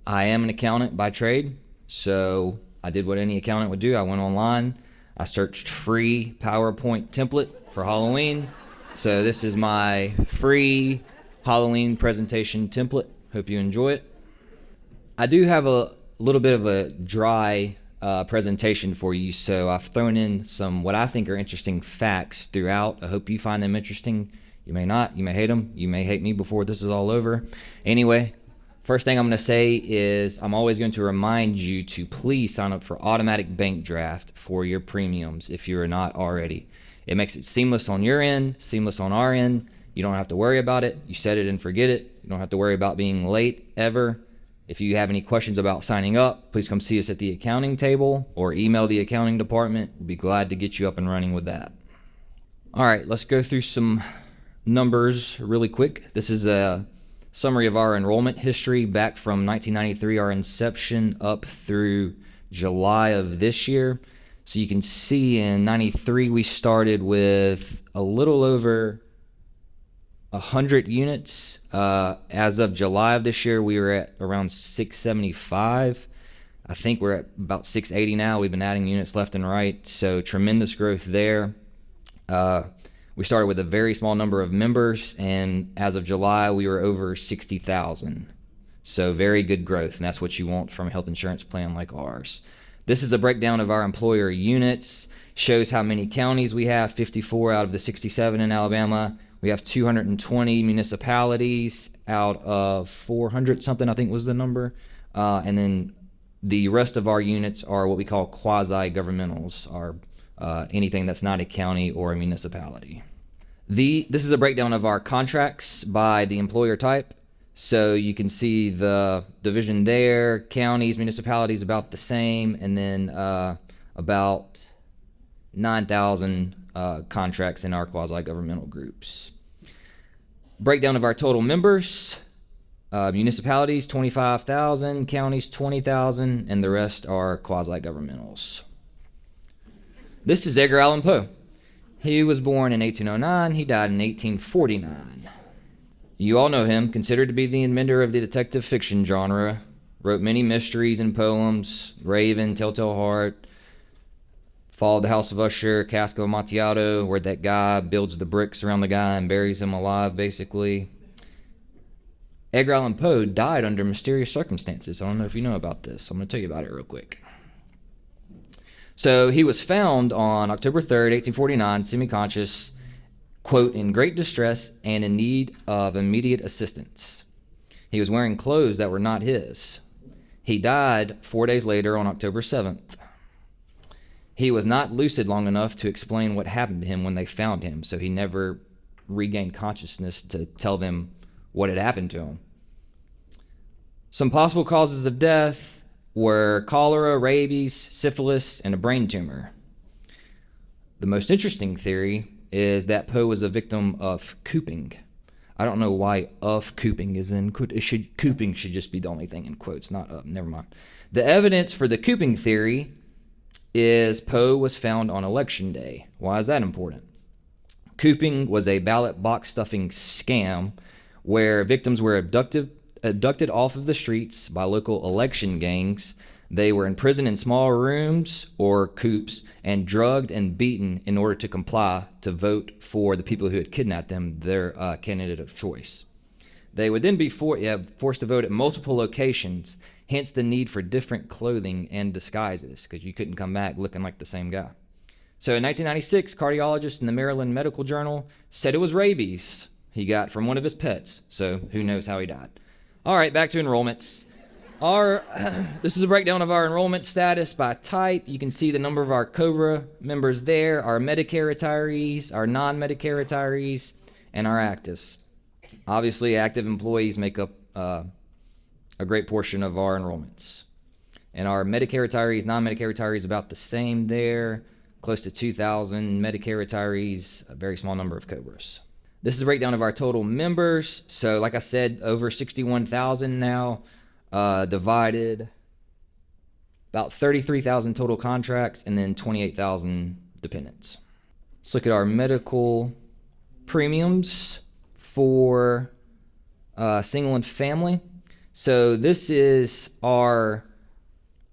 I am an accountant by trade, so I did what any accountant would do. I went online, I searched free PowerPoint template for Halloween. So this is my free Halloween presentation template. Hope you enjoy it. I do have a little bit of a dry presentation for you, so I've thrown in some what I think are interesting facts throughout. I hope you find them interesting. You may not, you may hate them, you may hate me before this is all over. Anyway, first thing I'm going to say is I'm always going to remind you to please sign up for automatic bank draft for your premiums if you're not already. It makes it seamless on your end, seamless on our end. You don't have to worry about it. You set it and forget it. You don't have to worry about being late ever. If you have any questions about signing up, please come see us at the accounting table or email the accounting department. We'll be glad to get you up and running with that. All right, let's go through some numbers really quick. This is a summary of our enrollment history back from 1993, our inception, up through July of this year. So you can see in 93 we started with a little over 100 units. As of July of this year, we were at around 675. I think we're at about 680 now. We've been adding units left and right, so tremendous growth there. We started with a very small number of members, and as of July, we were over 60,000. So very good growth, and that's what you want from a health insurance plan like ours. This is a breakdown of our employer units. Shows how many counties we have, 54 out of the 67 in Alabama. We have 220 municipalities out of 400 something, I think was the number. And then the rest of our units are what we call quasi-governmentals, are anything that's not a county or a municipality. This is a breakdown of our contracts by the employer type. So you can see the division there, counties, municipalities about the same, and then about 9,000 contracts in our quasi-governmental groups. Breakdown of our total members, municipalities 25,000, counties 20,000, and the rest are quasi-governmentals. This is Edgar Allan Poe. He was born in 1809, he died in 1849. You all know him, considered to be the inventor of the detective fiction genre. Wrote many mysteries and poems, Raven, Telltale Heart, Fall of the House of Usher, Cask of Amontillado, where that guy builds the bricks around the guy and buries him alive, basically. Edgar Allan Poe died under mysterious circumstances. I don't know if you know about this. I'm going to tell you about it real quick. So he was found on October 3rd, 1849, semi-conscious, quote, in great distress and in need of immediate assistance. He was wearing clothes that were not his. He died 4 days later on October 7th. He was not lucid long enough to explain what happened to him when they found him, so he never regained consciousness to tell them what had happened to him. Some possible causes of death were cholera, rabies, syphilis, and a brain tumor. The most interesting theory is that Poe was a victim of cooping. I don't know why of cooping is in quote. Cooping should just be the only thing in quotes, not of. Never mind. The evidence for the cooping theory is Poe was found on election day. Why is that important? Cooping was a ballot box stuffing scam where victims were abducted off of the streets by local election gangs. They were imprisoned in small rooms or coops and drugged and beaten in order to comply to vote for the people who had kidnapped them, their candidate of choice. They would then be forced to vote at multiple locations, hence the need for different clothing and disguises, because you couldn't come back looking like the same guy. So in 1996, cardiologist in the Maryland Medical Journal said it was rabies he got from one of his pets, so who knows how he died. All right, back to enrollments. This is a breakdown of our enrollment status by type. You can see the number of our COBRA members there, our Medicare retirees, our non-Medicare retirees, and our actives. Obviously, active employees make up a great portion of our enrollments. And our Medicare retirees, non-Medicare retirees, about the same there, close to 2,000 Medicare retirees, a very small number of COBRAs. This is a breakdown of our total members. So like I said, over 61,000 now, divided about 33,000 total contracts and then 28,000 dependents. Let's look at our medical premiums for single and family. So this is our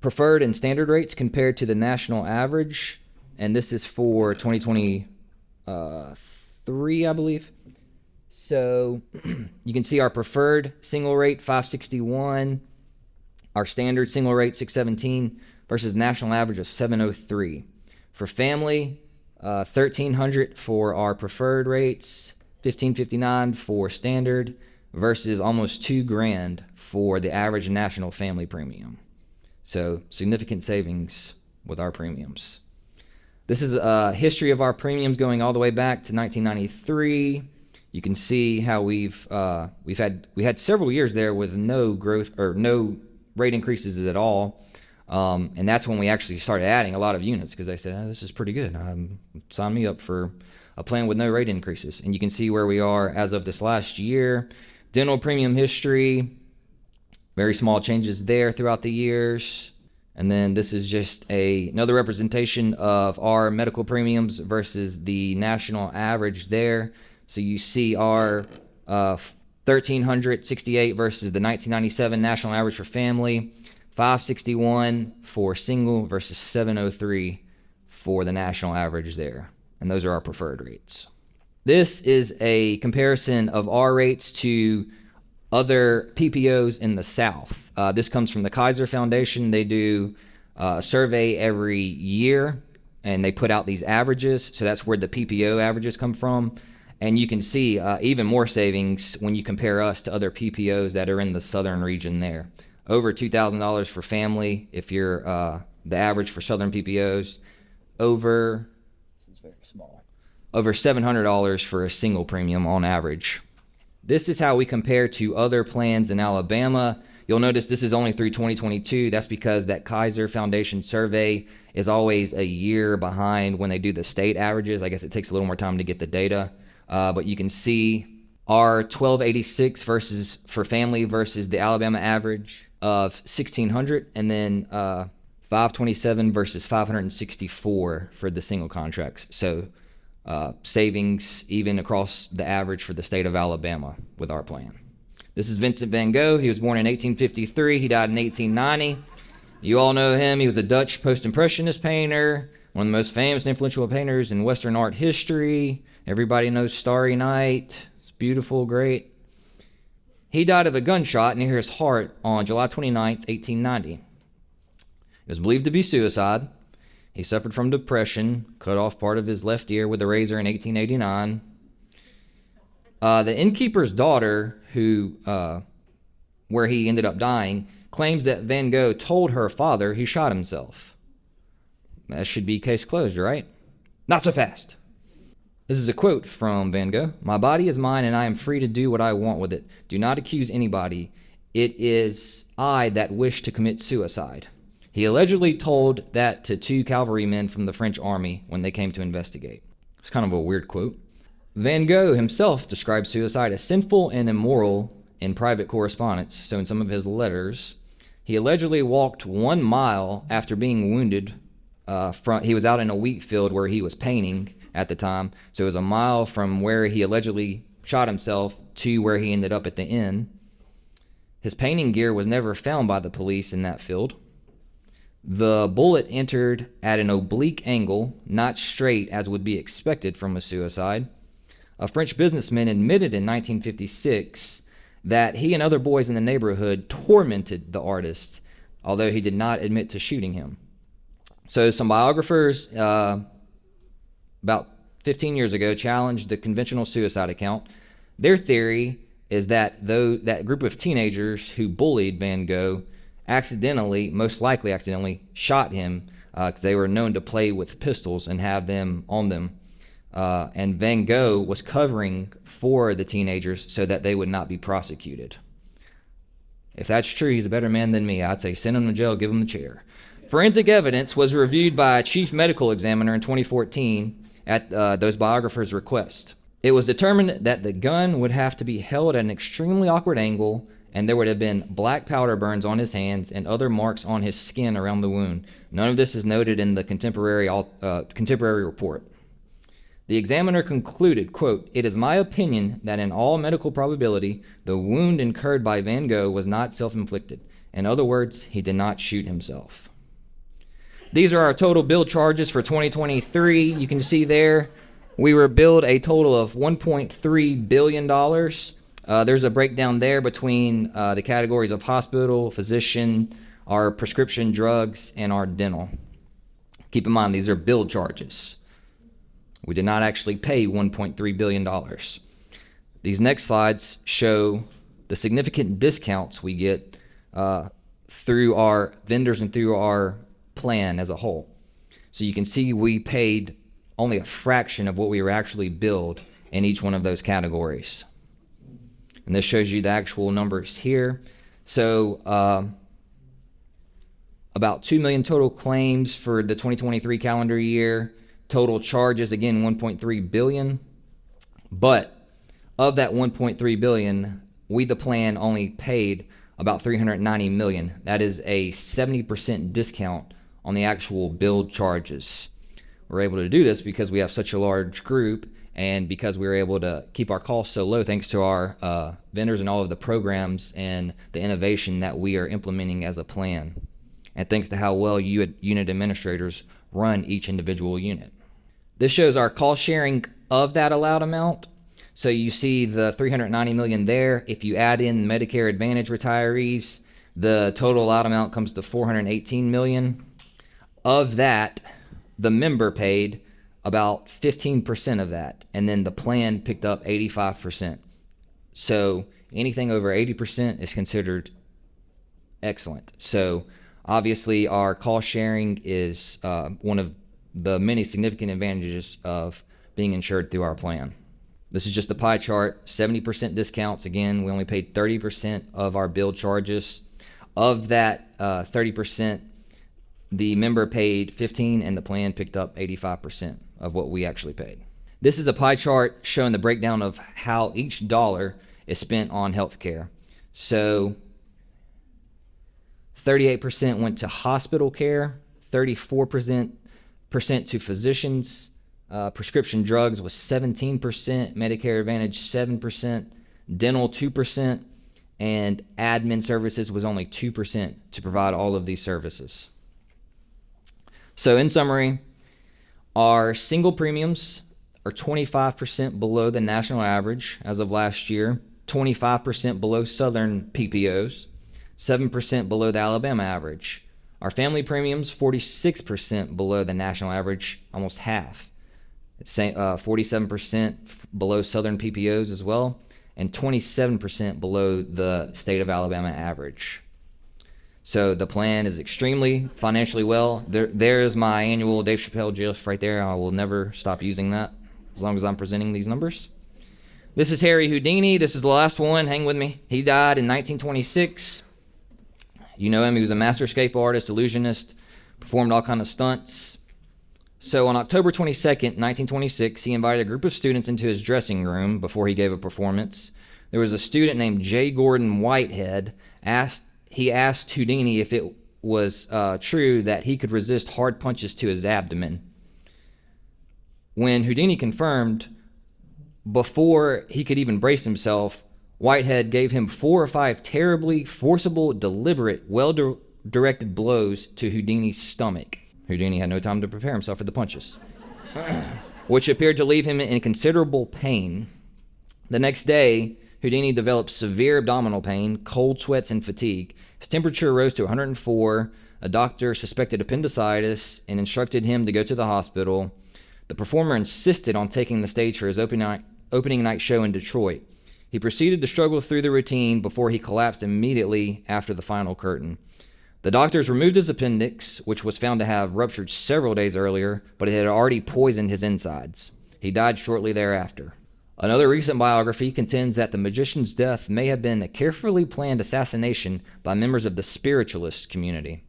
preferred and standard rates compared to the national average, and this is for 2023, I believe. So you can see our preferred single rate 561, our standard single rate 617 versus national average of 703. For family, 1,300 for our preferred rates, 1,559 for standard versus almost $2,000 for the average national family premium. So significant savings with our premiums. This is a history of our premiums going all the way back to 1993. You can see how we had several years there with no growth or no rate increases at all. And that's when we actually started adding a lot of units because they said, this is pretty good. Sign me up for a plan with no rate increases. And you can see where we are as of this last year. Dental premium history, very small changes there throughout the years. And then this is just another representation of our medical premiums versus the national average there. So you see our 1,368 versus the 1997 national average for family, 561 for single versus 703 for the national average there. And those are our preferred rates. This is a comparison of our rates to other PPOs in the South. This comes from the Kaiser Foundation. They do a survey every year, and they put out these averages. So that's where the PPO averages come from. And you can see even more savings when you compare us to other PPOs that are in the southern region there. Over $2,000 for family if you're the average for southern PPOs. This is very small. Over $700 for a single premium on average. This is how we compare to other plans in Alabama. You'll notice this is only through 2022. That's because that Kaiser Foundation survey is always a year behind when they do the state averages. I guess it takes a little more time to get the data. But you can see our 1,286 for family versus the Alabama average of 1,600, and then 527 versus 564 for the single contracts. So savings even across the average for the state of Alabama with our plan. This is Vincent van Gogh. He was born in 1853. He died in 1890. You all know him. He was a Dutch post-impressionist painter, one of the most famous and influential painters in Western art history. Everybody knows Starry Night. It's beautiful, great. He died of a gunshot near his heart on July 29th, 1890. It was believed to be suicide. He suffered from depression, cut off part of his left ear with a razor in 1889. The innkeeper's daughter, where he ended up dying, claims that Van Gogh told her father he shot himself. That should be case closed, right? Not so fast. This is a quote from Van Gogh. "My body is mine and I am free to do what I want with it. Do not accuse anybody. It is I that wish to commit suicide." He allegedly told that to 2 cavalrymen from the French army when they came to investigate. It's kind of a weird quote. Van Gogh himself described suicide as sinful and immoral in private correspondence. So in some of his letters, he allegedly walked 1 mile after being wounded. He was out in a wheat field where he was painting at the time. So it was a mile from where he allegedly shot himself to where he ended up at the inn. His painting gear was never found by the police in that field. The bullet entered at an oblique angle, not straight as would be expected from a suicide. A French businessman admitted in 1956 that he and other boys in the neighborhood tormented the artist, although he did not admit to shooting him. So some biographers about 15 years ago challenged the conventional suicide account. Their theory is that that group of teenagers who bullied Van Gogh most likely accidentally shot him because they were known to play with pistols and have them on them. And Van Gogh was covering for the teenagers so that they would not be prosecuted. If that's true, he's a better man than me. I'd say send him to jail, give him the chair. Forensic evidence was reviewed by a chief medical examiner in 2014 at those biographers' request. It was determined that the gun would have to be held at an extremely awkward angle, and there would have been black powder burns on his hands and other marks on his skin around the wound. None of this is noted in the contemporary report. The examiner concluded, quote, "It is my opinion that in all medical probability, the wound incurred by Van Gogh was not self-inflicted. In other words, he did not shoot himself." These are our total bill charges for 2023. You can see there we were billed a total of $1.3 billion. There's a breakdown there between the categories of hospital, physician, our prescription drugs, and our dental. Keep in mind, these are bill charges. We did not actually pay $1.3 billion. These next slides show the significant discounts we get through our vendors and through our plan as a whole. So you can see we paid only a fraction of what we were actually billed in each one of those categories. And this shows you the actual numbers here. So about 2 million total claims for the 2023 calendar year. Total charges, again, 1.3 billion. But of that 1.3 billion, we, the plan, only paid about 390 million. That is a 70% discount on the actual billed charges. We're able to do this because we have such a large group and because we were able to keep our costs so low thanks to our vendors and all of the programs and the innovation that we are implementing as a plan. And thanks to how well you unit administrators run each individual unit. This shows our cost sharing of that allowed amount. So you see the 390 million there. If you add in Medicare Advantage retirees, the total allowed amount comes to 418 million. Of that, the member paid about 15% of that, and then the plan picked up 85%. So anything over 80% is considered excellent. So obviously our cost sharing is one of the many significant advantages of being insured through our plan. This is just a pie chart, 70% discounts. Again, we only paid 30% of our bill charges. Of that 30%, the member paid 15 and the plan picked up 85% of what we actually paid. This is a pie chart showing the breakdown of how each dollar is spent on healthcare. So 38% went to hospital care, 34% to physicians, prescription drugs was 17%, Medicare Advantage 7%, dental 2%, and admin services was only 2% to provide all of these services. So in summary, our single premiums are 25% below the national average as of last year, 25% below Southern PPOs, 7% below the Alabama average. Our family premiums, 46% below the national average, almost half. It's 47% below Southern PPOs as well, and 27% below the state of Alabama average. So the plan is extremely financially well. There is my annual Dave Chappelle GIF right there. I will never stop using that as long as I'm presenting these numbers. This is Harry Houdini. This is the last one. Hang with me. He died in 1926. You know him. He was a master escape artist, illusionist, performed all kinds of stunts. So on October 22nd, 1926, he invited a group of students into his dressing room before he gave a performance. There was a student named J. Gordon Whitehead. He asked Houdini if it was true that he could resist hard punches to his abdomen. When Houdini confirmed, before he could even brace himself, Whitehead gave him 4 or 5 terribly forcible, deliberate, well-directed blows to Houdini's stomach. Houdini had no time to prepare himself for the punches, which appeared to leave him in considerable pain. The next day, Houdini developed severe abdominal pain, cold sweats, and fatigue. His temperature rose to 104. A doctor suspected appendicitis and instructed him to go to the hospital. The performer insisted on taking the stage for his opening night show in Detroit. He proceeded to struggle through the routine before he collapsed immediately after the final curtain. The doctors removed his appendix, which was found to have ruptured several days earlier, but it had already poisoned his insides. He died shortly thereafter. Another recent biography contends that the magician's death may have been a carefully planned assassination by members of the spiritualist community.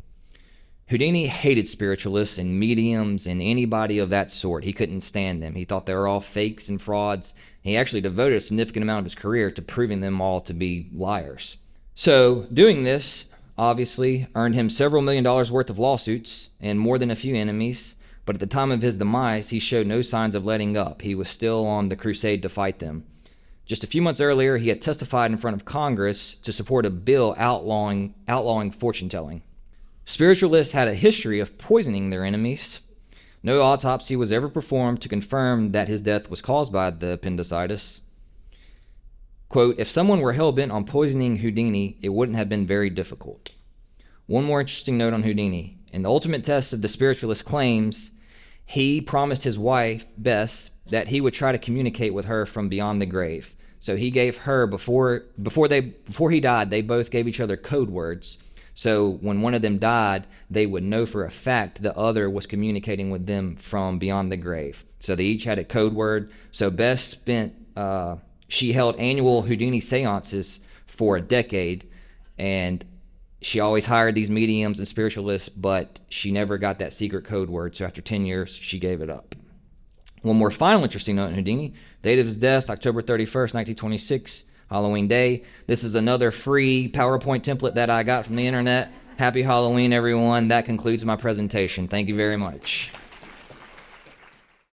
Houdini hated spiritualists and mediums and anybody of that sort. He couldn't stand them. He thought they were all fakes and frauds. He actually devoted a significant amount of his career to proving them all to be liars. So doing this obviously earned him several $1 million worth of lawsuits and more than a few enemies. but at the time of his demise, he showed no signs of letting up. He was still on the crusade to fight them. Just a few months earlier, he had testified in front of Congress to support a bill outlawing fortune-telling. Spiritualists had a history of poisoning their enemies. No autopsy was ever performed to confirm that his death was caused by the appendicitis. Quote, if someone were hell-bent on poisoning Houdini, it wouldn't have been very difficult. One more interesting note on Houdini. In the ultimate test of the spiritualist claims, he promised his wife, Bess, that he would try to communicate with her from beyond the grave. So he gave her, before he died, they both gave each other code words. So when one of them died, they would know for a fact the other was communicating with them from beyond the grave. So they each had a code word. So Bess she held annual Houdini seances for a decade, and she always hired these mediums and spiritualists, but she never got that secret code word. So after 10 years, she gave it up. One more final interesting note on Houdini. Date of his death, October 31st, 1926, Halloween Day. This is another free PowerPoint template that I got from the internet. Happy Halloween, everyone. That concludes my presentation. Thank you very much.